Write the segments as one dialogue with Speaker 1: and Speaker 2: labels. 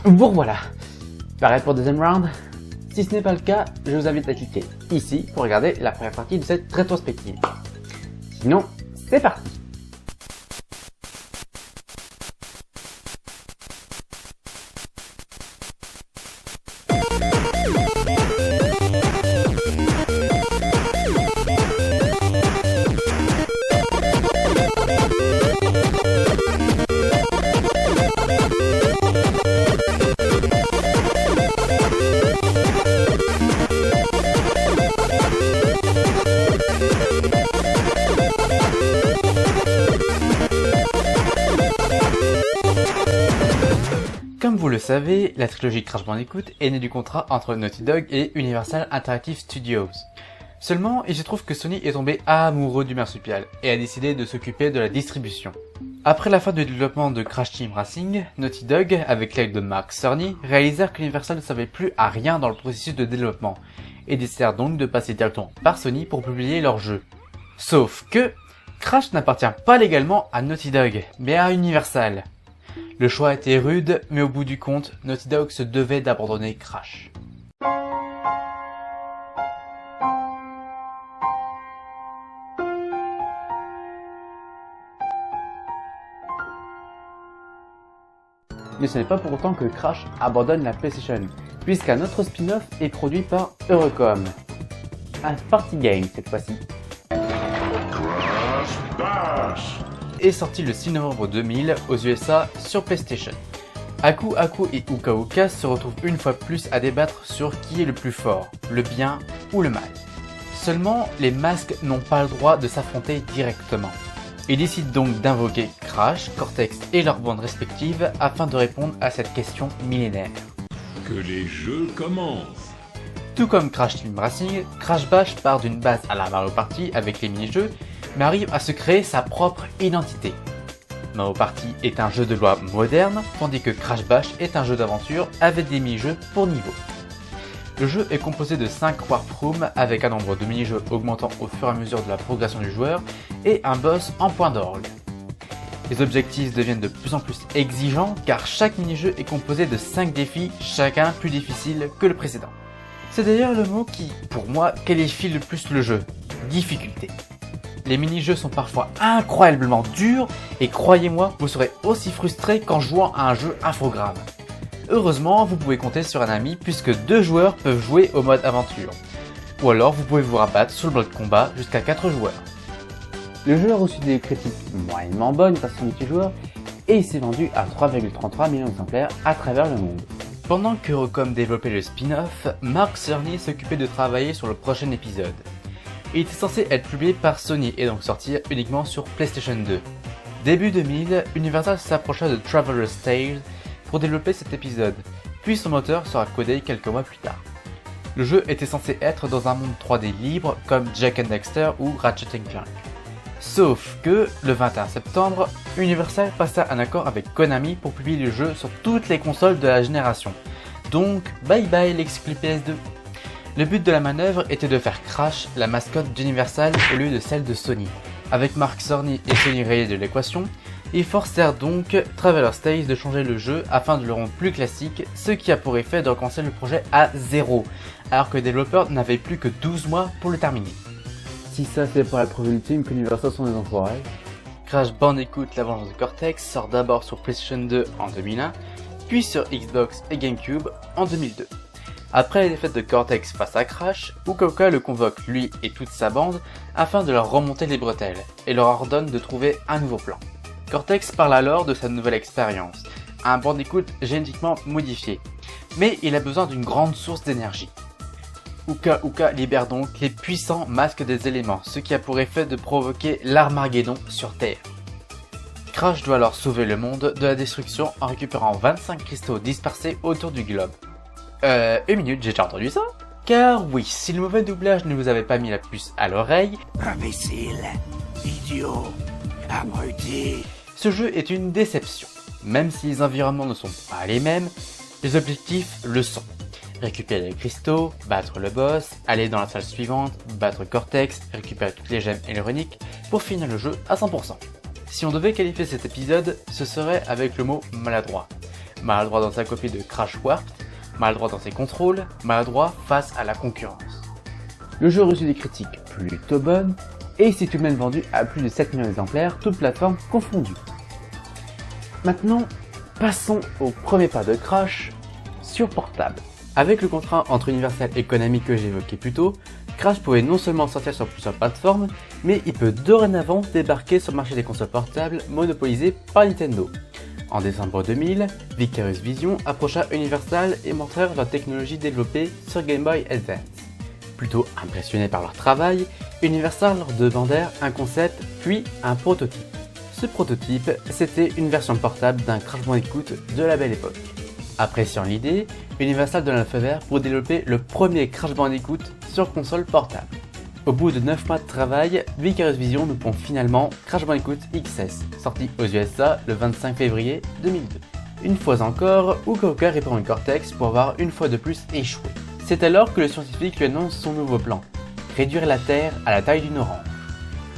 Speaker 1: Vous revoilà. Pareil pour le deuxième round. Si ce n'est pas le cas, je vous invite à cliquer ici pour regarder la première partie de cette rétrospective. Sinon, c'est parti. Comme vous le savez, la trilogie Crash Bandicoot est née du contrat entre Naughty Dog et Universal Interactive Studios. Seulement, il se trouve que Sony est tombé amoureux du marsupial et a décidé de s'occuper de la distribution. Après la fin du développement de Crash Team Racing, Naughty Dog, avec l'aide de Mark Cerny, réalisèrent qu'Universal ne savait plus à rien dans le processus de développement et décidèrent donc de passer directement par Sony pour publier leur jeu. Sauf que Crash n'appartient pas légalement à Naughty Dog, mais à Universal. Le choix était rude, mais au bout du compte, Naughty Dog se devait d'abandonner Crash. Mais ce n'est pas pour autant que Crash abandonne la PlayStation, puisqu'un autre spin-off est produit par Eurocom. Un party game cette fois-ci. Est sorti le 6 novembre 2000 aux USA sur PlayStation. Aku Aku et Uka Uka se retrouvent une fois plus à débattre sur qui est le plus fort, le bien ou le mal. Seulement, les masques n'ont pas le droit de s'affronter directement. Ils décident donc d'invoquer Crash, Cortex et leurs bandes respectives afin de répondre à cette question millénaire.
Speaker 2: Que les jeux commencent.
Speaker 1: Tout comme Crash Team Racing, Crash Bash part d'une base à la Mario Party avec les mini-jeux, mais arrive à se créer sa propre identité. Mario Party est un jeu de loi moderne, tandis que Crash Bash est un jeu d'aventure avec des mini-jeux pour niveau. Le jeu est composé de 5 warp rooms avec un nombre de mini-jeux augmentant au fur et à mesure de la progression du joueur et un boss en point d'orgue. Les objectifs deviennent de plus en plus exigeants car chaque mini-jeu est composé de 5 défis, chacun plus difficile que le précédent. C'est d'ailleurs le mot qui, pour moi, qualifie le plus le jeu, difficulté. Les mini-jeux sont parfois incroyablement durs et croyez-moi, vous serez aussi frustré qu'en jouant à un jeu infogramme. Heureusement, vous pouvez compter sur un ami puisque 2 joueurs peuvent jouer au mode aventure. Ou alors vous pouvez vous rabattre sur le mode combat jusqu'à 4 joueurs. Le jeu a reçu des critiques moyennement bonnes par son multijoueur et il s'est vendu à 3,33 millions d'exemplaires à travers le monde. Pendant que Eurocom développait le spin-off, Mark Cerny s'occupait de travailler sur le prochain épisode. Il était censé être publié par Sony et donc sortir uniquement sur PlayStation 2. Début 2000, Universal s'approcha de Traveler's Tales pour développer cet épisode, puis son moteur sera codé quelques mois plus tard. Le jeu était censé être dans un monde 3D libre comme Jak and Daxter ou Ratchet & Clank. Sauf que, le 21 septembre, Universal passa un accord avec Konami pour publier le jeu sur toutes les consoles de la génération. Donc, bye bye l'exclu PS2. Le but de la manœuvre était de faire Crash la mascotte d'Universal au lieu de celle de Sony. Avec Mark Cerny et Sony rayés de l'équation, ils forcèrent donc Traveler's Tales de changer le jeu afin de le rendre plus classique, ce qui a pour effet de recommencer le projet à zéro, alors que les développeurs n'avaient plus que 12 mois pour le terminer. Si ça c'est pour la preuve ultime qu'Universal sont des enfoirés. Crash Bandicoot La Vengeance de Cortex sort d'abord sur PlayStation 2 en 2001, puis sur Xbox et GameCube en 2002. Après la défaite de Cortex face à Crash, Uka Uka le convoque lui et toute sa bande afin de leur remonter les bretelles et leur ordonne de trouver un nouveau plan. Cortex parle alors de sa nouvelle expérience, un Bandicoot génétiquement modifié, mais il a besoin d'une grande source d'énergie. Uka Uka libère donc les puissants masques des éléments, ce qui a pour effet de provoquer l'Armageddon sur Terre. Crash doit alors sauver le monde de la destruction en récupérant 25 cristaux dispersés autour du globe. Une minute, j'ai déjà entendu ça? Car oui, si le mauvais doublage ne vous avait pas mis la puce à l'oreille...
Speaker 3: Imbécile, idiot, abruti...
Speaker 1: Ce jeu est une déception. Même si les environnements ne sont pas les mêmes, les objectifs le sont. Récupérer les cristaux, battre le boss, aller dans la salle suivante, battre Cortex, récupérer toutes les gemmes éléroniques pour finir le jeu à 100%. Si on devait qualifier cet épisode, ce serait avec le mot maladroit. maladroit dans sa copie de Crash Warped, maladroit dans ses contrôles, maladroit face à la concurrence. Le jeu reçut des critiques plutôt bonnes et s'est tout de même vendu à plus de 7 millions d'exemplaires, toutes plateformes confondues. Maintenant, passons au premier pas de Crash sur portable. Avec le contrat entre Universal et Konami que j'évoquais plus tôt, Crash pouvait non seulement sortir sur plusieurs plateformes, mais il peut dorénavant débarquer sur le marché des consoles portables monopolisées par Nintendo. En décembre 2000, Vicarious Vision approcha Universal et montrèrent leur technologie développée sur Game Boy Advance. Plutôt impressionnés par leur travail, Universal leur demandèrent un concept puis un prototype. Ce prototype, c'était une version portable d'un Crash Bandicoot de la belle époque. Appréciant l'idée, Universal donna le feu vert pour développer le premier Crash Bandicoot sur console portable. Au bout de 9 mois de travail, Vicarious Vision nous pond finalement Crash Bandicoot XS, sorti aux USA le 25 février 2002. Une fois encore, Uka Uka répond une Cortex pour avoir une fois de plus échoué. C'est alors que le scientifique lui annonce son nouveau plan, réduire la Terre à la taille d'une orange.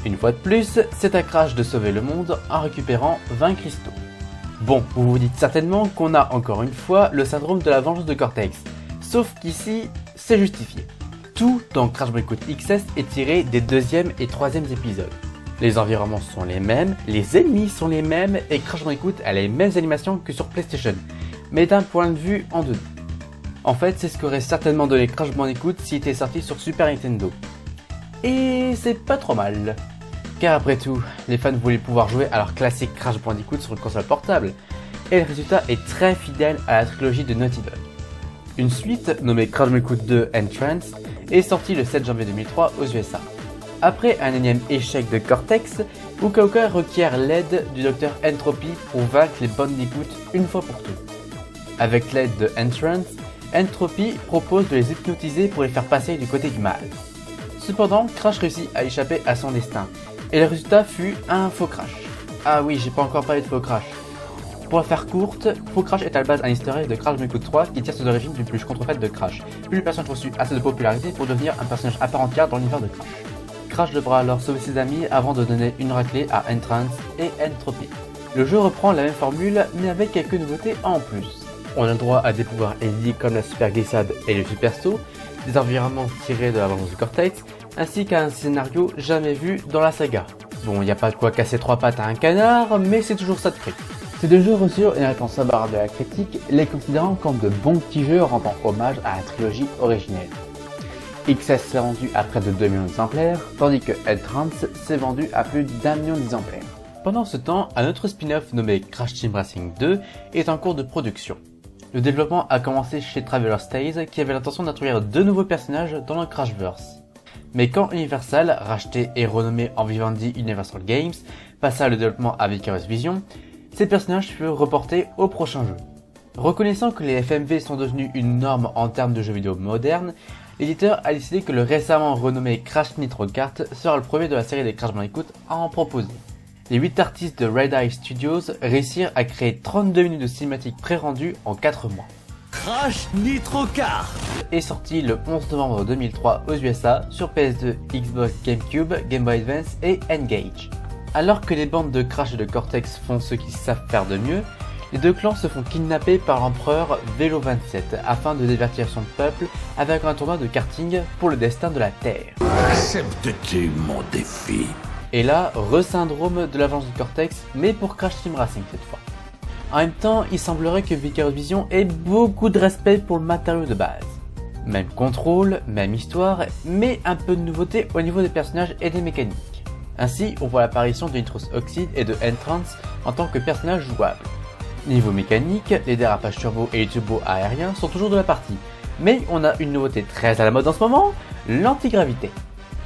Speaker 1: Une fois de plus, c'est à Crash de sauver le monde en récupérant 20 cristaux. Bon, vous vous dites certainement qu'on a encore une fois le syndrome de la vengeance de Cortex, sauf qu'ici, c'est justifié. Tout dans Crash Bandicoot XS est tiré des 2e et 3e épisodes. Les environnements sont les mêmes, les ennemis sont les mêmes et Crash Bandicoot a les mêmes animations que sur PlayStation, mais d'un point de vue en 2D. En fait, c'est ce qu'aurait certainement donné Crash Bandicoot s'il était sorti sur Super Nintendo. Et c'est pas trop mal. Car après tout, les fans voulaient pouvoir jouer à leur classique Crash Bandicoot sur une console portable, et le résultat est très fidèle à la trilogie de Naughty Dog. Une suite, nommée Crash Bandicoot 2 Entrance, est sortie le 7 janvier 2003 aux USA. Après un énième échec de Cortex, Uka Uka requiert l'aide du Dr Entropy pour vaincre les Bandicoot une fois pour toutes. Avec l'aide de Entrance, Entropy propose de les hypnotiser pour les faire passer du côté du mal. Cependant, Crash réussit à échapper à son destin, et le résultat fut un faux crash. Ah oui, j'ai pas encore parlé de faux crash. Pour la faire courte, Faux Crash est à la base un easter egg de Crash Bandicoot 3 qui tire ses origines d'une peluche contrefaite de Crash, puis le personnage reçut assez de popularité pour devenir un personnage à part entière dans l'univers de Crash. Crash devra alors sauver ses amis avant de donner une raclée à Entrance et Entropy. Le jeu reprend la même formule mais avec quelques nouveautés en plus. On a le droit à des pouvoirs inédits comme la super glissade et le super saut, des environnements tirés de la vengeance de Cortex, ainsi qu'un scénario jamais vu dans la saga. Bon, y a pas de quoi casser 3 pattes à un canard, mais c'est toujours ça de prix. Ces deux jeux reçurent une réponse barre de la critique, les considérant comme de bons petits jeux rendant hommage à la trilogie originelle. XS s'est vendu à près de 2 millions d'exemplaires, tandis que Entrance s'est vendu à plus d'1 million d'exemplaires. Pendant ce temps, un autre spin-off nommé Crash Team Racing 2 est en cours de production. Le développement a commencé chez Traveler's Tales qui avait l'intention d'introduire 2 nouveaux personnages dans le Crashverse. Mais quand Universal, racheté et renommé en Vivendi Universal Games, passa le développement à Vicarious Vision, ces personnages furent reportés au prochain jeu. Reconnaissant que les FMV sont devenus une norme en termes de jeux vidéo modernes, l'éditeur a décidé que le récemment renommé Crash Nitro Kart sera le premier de la série des Crash Bandicoot à en proposer. Les 8 artistes de Red Eye Studios réussirent à créer 32 minutes de cinématiques pré-rendues en 4 mois.
Speaker 3: Crash Nitro Kart
Speaker 1: Est sorti le 11 novembre 2003 aux USA sur PS2, Xbox, GameCube, Game Boy Advance et N-Gage. Alors que les bandes de Crash et de Cortex font ce qu'ils savent faire de mieux, les deux clans se font kidnapper par l'empereur Vélo 27 afin de divertir son peuple avec un tournoi de karting pour le destin de la Terre.
Speaker 3: Acceptes-tu mon défi?
Speaker 1: Et là, re-syndrome de la vengeance de Cortex, mais pour Crash Team Racing cette fois. En même temps, il semblerait que Vicarious Vision ait beaucoup de respect pour le matériau de base. Même contrôle, même histoire, mais un peu de nouveauté au niveau des personnages et des mécaniques. Ainsi, on voit l'apparition de Nitros Oxide et de Entrance en tant que personnages jouables. Niveau mécanique, les dérapages turbo et les turbos aériens sont toujours de la partie, mais on a une nouveauté très à la mode en ce moment, l'antigravité.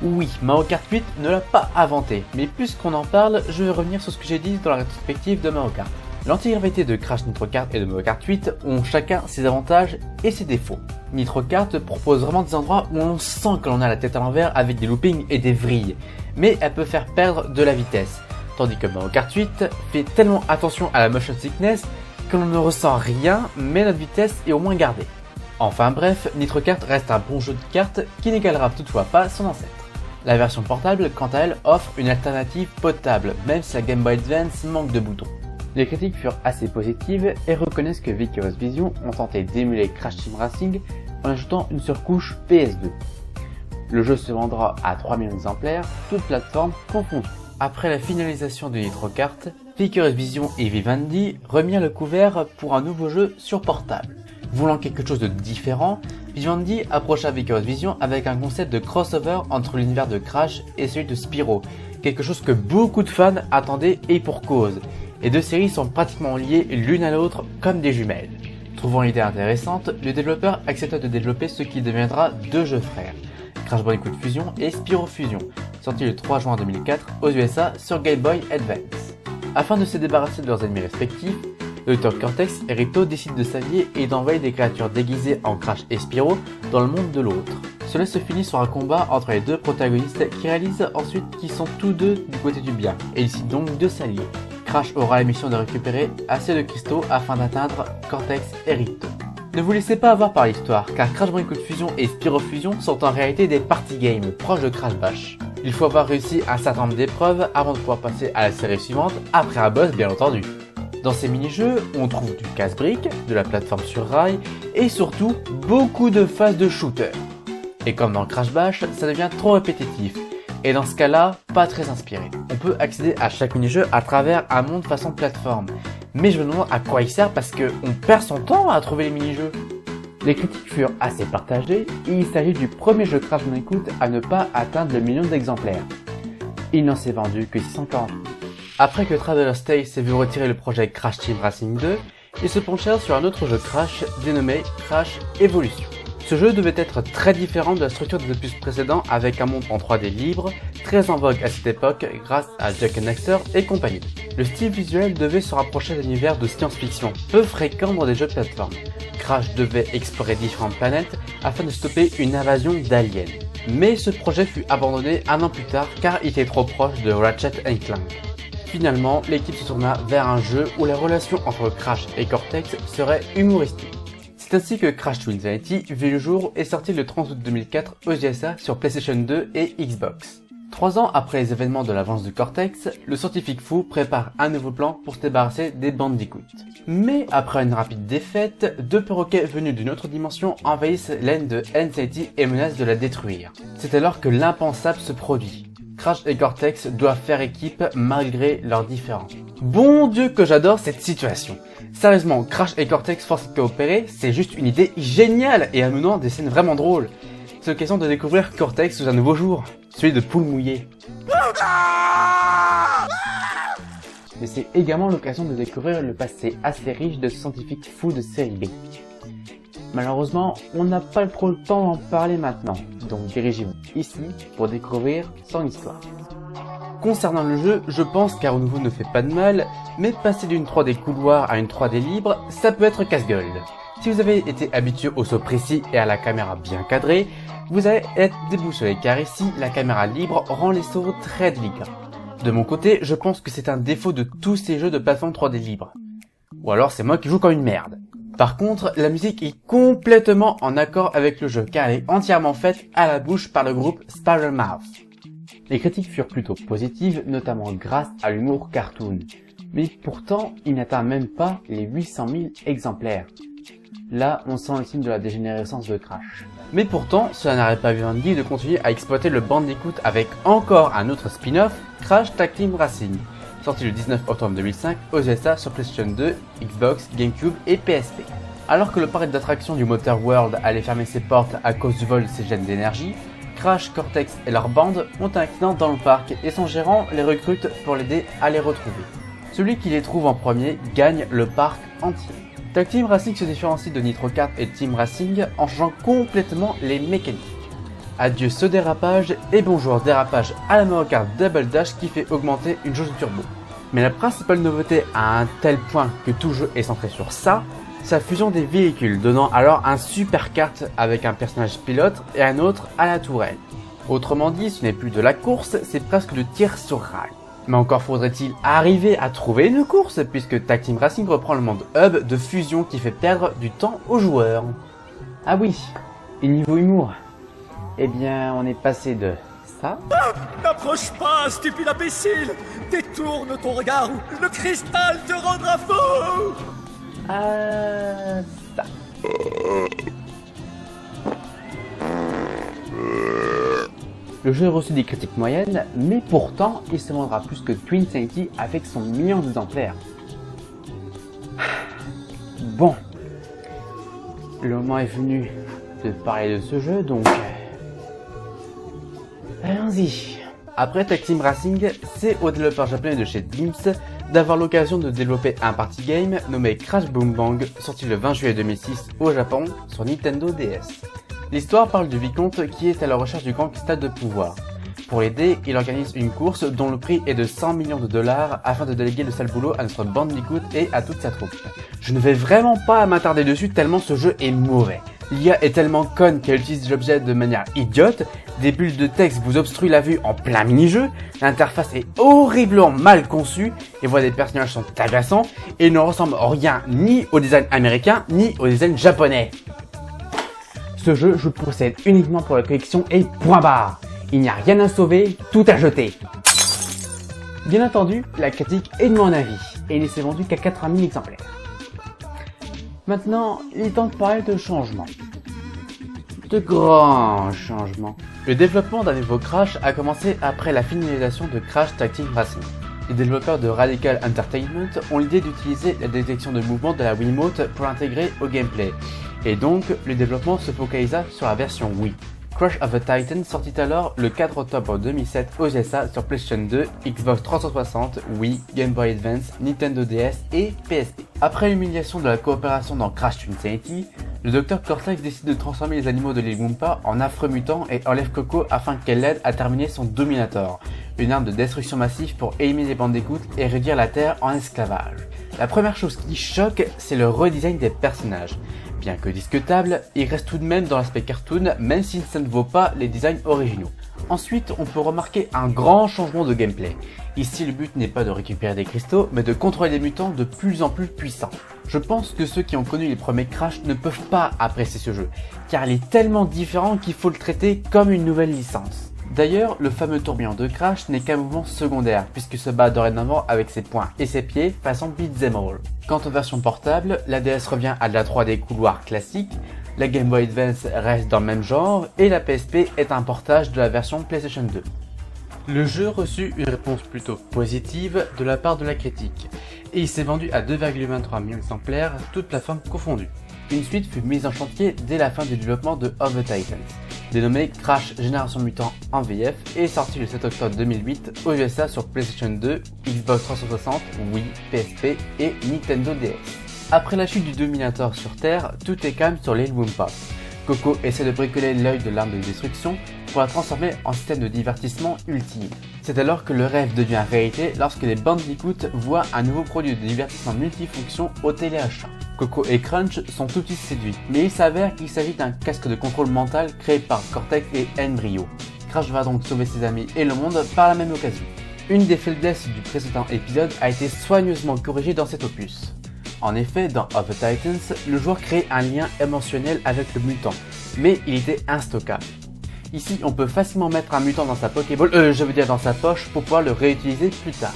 Speaker 1: Oui, Mario Kart 8 ne l'a pas inventé, mais puisqu'on en parle, je vais revenir sur ce que j'ai dit dans la rétrospective de Mario Kart. L'antigravité de Crash Nitro Kart et de Mario Kart 8 ont chacun ses avantages et ses défauts. Nitro Kart propose vraiment des endroits où on sent que l'on a la tête à l'envers avec des loopings et des vrilles, mais elle peut faire perdre de la vitesse, tandis que Mario Kart 8 fait tellement attention à la motion sickness que l'on ne ressent rien, mais notre vitesse est au moins gardée. Enfin bref, Nitro Kart reste un bon jeu de cartes qui n'égalera toutefois pas son ancêtre. La version portable, quant à elle, offre une alternative potable, même si la Game Boy Advance manque de boutons. Les critiques furent assez positives et reconnaissent que Vicarious Vision ont tenté d'émuler Crash Team Racing en ajoutant une surcouche PS2. Le jeu se vendra à 3 millions d'exemplaires, toutes plateformes confondues. Après la finalisation de Nitro Kart, Vicarious Vision et Vivendi remirent le couvert pour un nouveau jeu sur portable. Voulant quelque chose de différent, Vivendi approcha Vicarious Vision avec un concept de crossover entre l'univers de Crash et celui de Spyro, quelque chose que beaucoup de fans attendaient et pour cause. Les deux séries sont pratiquement liées l'une à l'autre comme des jumelles. Trouvant l'idée intéressante, le développeur accepta de développer ce qui deviendra deux jeux frères, Crash Bandicoot Fusion et Spyro Fusion, sortis le 3 juin 2004 aux USA sur Game Boy Advance. Afin de se débarrasser de leurs ennemis respectifs, le Dr Cortex et Rito décident de s'allier et d'envoyer des créatures déguisées en Crash et Spyro dans le monde de l'autre. Cela se finit sur un combat entre les deux protagonistes qui réalisent ensuite qu'ils sont tous deux du côté du bien et décident donc de s'allier. Crash aura la mission de récupérer assez de cristaux afin d'atteindre Cortex et Rito. Ne vous laissez pas avoir par l'histoire, car Crash Bandicoot Fusion et Spyro Fusion sont en réalité des party games proches de Crash Bash. Il faut avoir réussi un certain nombre d'épreuves avant de pouvoir passer à la série suivante, après un boss bien entendu. Dans ces mini-jeux, on trouve du casse-briques, de la plateforme sur rail et surtout beaucoup de phases de shooter. Et comme dans Crash Bash, ça devient trop répétitif. Et dans ce cas-là, pas très inspiré. On peut accéder à chaque mini-jeu à travers un monde façon plateforme. Mais je me demande à quoi il sert parce qu'on perd son temps à trouver les mini-jeux. Les critiques furent assez partagées et il s'agit du premier jeu Crash Bandicoot à ne pas atteindre le million d'exemplaires. Il n'en s'est vendu que 640 000. Après que Traveler's Tales s'est vu retirer le projet Crash Team Racing 2, ils se penchèrent sur un autre jeu Crash dénommé Crash Evolution. Ce jeu devait être très différent de la structure des opus précédents avec un monde en 3D libre, très en vogue à cette époque grâce à Jack and Daxter et compagnie. Le style visuel devait se rapprocher d'un univers de science-fiction, peu fréquent dans des jeux de plateforme. Crash devait explorer différentes planètes afin de stopper une invasion d'aliens. Mais ce projet fut abandonné un an plus tard car il était trop proche de Ratchet & Clank. Finalement, l'équipe se tourna vers un jeu où la relation entre Crash et Cortex serait humoristique. C'est ainsi que Crash to Infinity vit le jour et sorti le 30 août 2004 aux USA sur PlayStation 2 et Xbox. 3 ans après les événements de l'avance de Cortex, le scientifique fou prépare un nouveau plan pour se débarrasser des Bandicoots. Mais après une rapide défaite, deux perroquets venus d'une autre dimension envahissent l'aine de N-City et menacent de la détruire. C'est alors que l'impensable se produit. Crash et Cortex doivent faire équipe malgré leurs différends. Bon Dieu que j'adore cette situation. Sérieusement, Crash et Cortex forcés de coopérer, c'est juste une idée géniale et amenant des scènes vraiment drôles. C'est l'occasion de découvrir Cortex sous un nouveau jour, celui de poule mouillée. Mais c'est également l'occasion de découvrir le passé assez riche de ce scientifique fou de série B. Malheureusement, on n'a pas trop le temps d'en parler maintenant, donc dirigez-vous ici pour découvrir son histoire. Concernant le jeu, je pense qu'un renouveau ne fait pas de mal, mais passer d'une 3D couloir à une 3D libre, ça peut être casse-gueule. Si vous avez été habitué au saut précis et à la caméra bien cadrée, vous allez être déboussolé car ici, la caméra libre rend les sauts très délicats. De mon côté, je pense que c'est un défaut de tous ces jeux de plateforme 3D libre. Ou alors c'est moi qui joue comme une merde. Par contre, la musique est complètement en accord avec le jeu car elle est entièrement faite à la bouche par le groupe Spiral Mouth. Les critiques furent plutôt positives, notamment grâce à l'humour cartoon. Mais pourtant, il n'atteint même pas les 800 000 exemplaires. Là, on sent le signe de la dégénérescence de Crash. Mais pourtant, cela n'arrête pas Vivendi de continuer à exploiter le Bandicoot avec encore un autre spin-off, Crash Tag Team Racing, sorti le 19 octobre 2005 aux USA sur PlayStation 2, Xbox, GameCube et PSP. Alors que le parc d'attractions du Motor World allait fermer ses portes à cause du vol de ses gènes d'énergie, Crash, Cortex et leur bande ont un accident dans le parc et son gérant les recrute pour l'aider à les retrouver. Celui qui les trouve en premier gagne le parc entier. Tag Team Racing se différencie de Nitro Kart et Team Racing en changeant complètement les mécaniques. Adieu ce dérapage et bonjour dérapage à la Mario Kart Double Dash qui fait augmenter une jauge de turbo. Mais la principale nouveauté à un tel point que tout jeu est centré sur ça, c'est la fusion des véhicules, donnant alors un super kart avec un personnage pilote et un autre à la tourelle. Autrement dit, ce n'est plus de la course, c'est presque du tir sur rail. Mais encore faudrait-il arriver à trouver une course, puisque Tag Team Racing reprend le monde hub de fusion qui fait perdre du temps aux joueurs. Ah oui, et niveau humour, eh bien on est passé de ça.
Speaker 3: N'approche pas, stupide imbécile! Détourne ton regard ou le cristal te rendra fou!
Speaker 1: Ça. Le jeu a reçu des critiques moyennes, mais pourtant, il se vendra plus que Twin Sanity avec son million d'exemplaires. Bon, le moment est venu de parler de ce jeu, donc allons-y. Après Tech Team Racing, c'est au développeur japonais de chez Dimps d'avoir l'occasion de développer un party game nommé Crash Boom Bang, sorti le 20 juillet 2006 au Japon sur Nintendo DS. L'histoire parle du vicomte qui est à la recherche du grand cristal de pouvoir. Pour l'aider, il organise une course dont le prix est de 100 millions de dollars afin de déléguer le sale boulot à notre bandicoot et à toute sa troupe. Je ne vais vraiment pas m'attarder dessus tellement ce jeu est mauvais. L'IA est tellement conne qu'elle utilise l'objet de manière idiote, des bulles de texte vous obstruent la vue en plein mini-jeu, l'interface est horriblement mal conçue, les voix des personnages sont agaçants et ne ressemblent en rien ni au design américain ni au design japonais. Ce jeu, je possède uniquement pour la collection et point barre. Il n'y a rien à sauver, tout à jeter. Bien entendu, la critique est de mon avis, et il ne s'est vendu qu'à 80 000 exemplaires. Maintenant, il est temps de parler de changements. De grands changements. Le développement d'un nouveau Crash a commencé après la finalisation de Crash Tag Team Racing. Les développeurs de Radical Entertainment ont l'idée d'utiliser la détection de mouvement de la Wiimote pour l'intégrer au gameplay. Et donc, le développement se focalisa sur la version Wii. Crash of the Titan sortit alors le 4 octobre 2007 aux USA sur PlayStation 2, Xbox 360, Wii, Game Boy Advance, Nintendo DS et PSP. Après l'humiliation de la coopération dans Crash Twin Sanity, le Dr Cortex décide de transformer les animaux de l'île Wumpa en affreux mutants et enlève Coco afin qu'elle l'aide à terminer son Dominator, une arme de destruction massive pour éliminer les bandicoots et réduire la Terre en esclavage. La première chose qui choque, c'est le redesign des personnages. Bien que discutable, il reste tout de même dans l'aspect cartoon, même si ça ne vaut pas les designs originaux. Ensuite, on peut remarquer un grand changement de gameplay. Ici, le but n'est pas de récupérer des cristaux, mais de contrôler des mutants de plus en plus puissants. Je pense que ceux qui ont connu les premiers Crash ne peuvent pas apprécier ce jeu, car il est tellement différent qu'il faut le traiter comme une nouvelle licence. D'ailleurs, le fameux tourbillon de Crash n'est qu'un mouvement secondaire, puisqu'il se bat dorénavant avec ses poings et ses pieds façon beat'em all. Quant aux versions portables, la DS revient à de la 3D couloir classique, la Game Boy Advance reste dans le même genre, et la PSP est un portage de la version PlayStation 2. Le jeu reçut une réponse plutôt positive de la part de la critique, et il s'est vendu à 2,23 millions d'exemplaires, toutes plateformes confondues. Une suite fut mise en chantier dès la fin du développement de Of the Titans, dénommé Crash Génération Mutant en VF et sorti le 7 octobre 2008 aux USA sur PlayStation 2, Xbox 360, Wii, PSP et Nintendo DS. Après la chute du Dominator sur Terre, tout est calme sur l'île Wumpa. Coco essaie de bricoler l'œil de l'arme de destruction pour la transformer en système de divertissement ultime. C'est alors que le rêve devient réalité lorsque les bandicoots voient un nouveau produit de divertissement multifonction au téléachat. Coco et Crunch sont tout de suite séduits, mais il s'avère qu'il s'agit d'un casque de contrôle mental créé par Cortex et Embryo. Crash va donc sauver ses amis et le monde par la même occasion. Une des faiblesses du précédent épisode a été soigneusement corrigée dans cet opus. En effet, dans Of the Titans, le joueur crée un lien émotionnel avec le mutant, mais il était instockable. Ici, on peut facilement mettre un mutant dans sa Pokéball, dans sa poche pour pouvoir le réutiliser plus tard.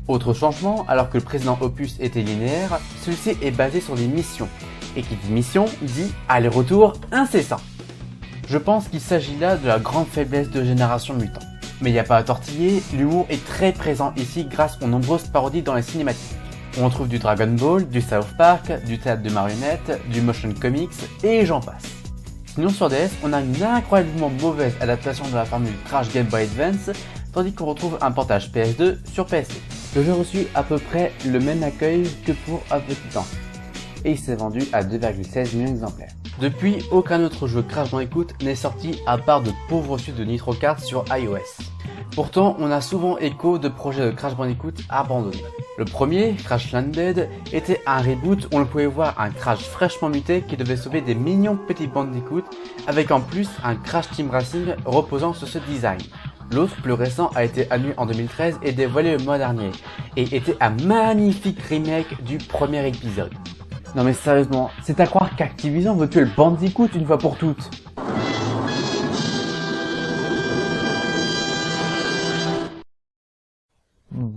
Speaker 1: Autre changement, alors que le précédent opus était linéaire, celui-ci est basé sur des missions, et qui dit mission dit aller-retour incessant. Je pense qu'il s'agit là de la grande faiblesse de Génération Mutant. Mais il n'y a pas à tortiller, l'humour est très présent ici grâce aux nombreuses parodies dans les cinématiques. On trouve du Dragon Ball, du South Park, du théâtre de marionnettes, du motion comics, et j'en passe. Sinon sur DS, on a une incroyablement mauvaise adaptation de la formule Crash Game Boy Advance, tandis qu'on retrouve un portage PS2 sur PSP. Le jeu reçut à peu près le même accueil que pour Of the Titan, et il s'est vendu à 2,16 millions d'exemplaires. Depuis, aucun autre jeu Crash Bandicoot n'est sorti à part de pauvres suites de Nitro Kart sur iOS. Pourtant, on a souvent écho de projets de Crash Bandicoot abandonnés. Le premier, Crash Landed, était un reboot où on pouvait voir un Crash fraîchement muté qui devait sauver des mignons petits bandicoots, avec en plus un Crash Team Racing reposant sur ce design. L'autre, plus récent, a été annulé en 2013 et dévoilé le mois dernier, et était un magnifique remake du premier épisode. Non mais sérieusement, c'est à croire qu'Activision veut tuer le Bandicoot une fois pour toutes.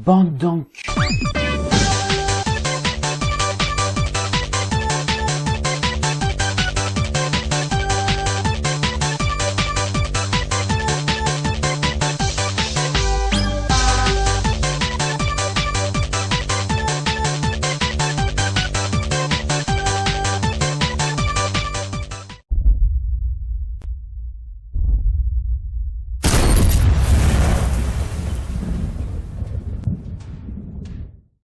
Speaker 1: Bande d'enculés.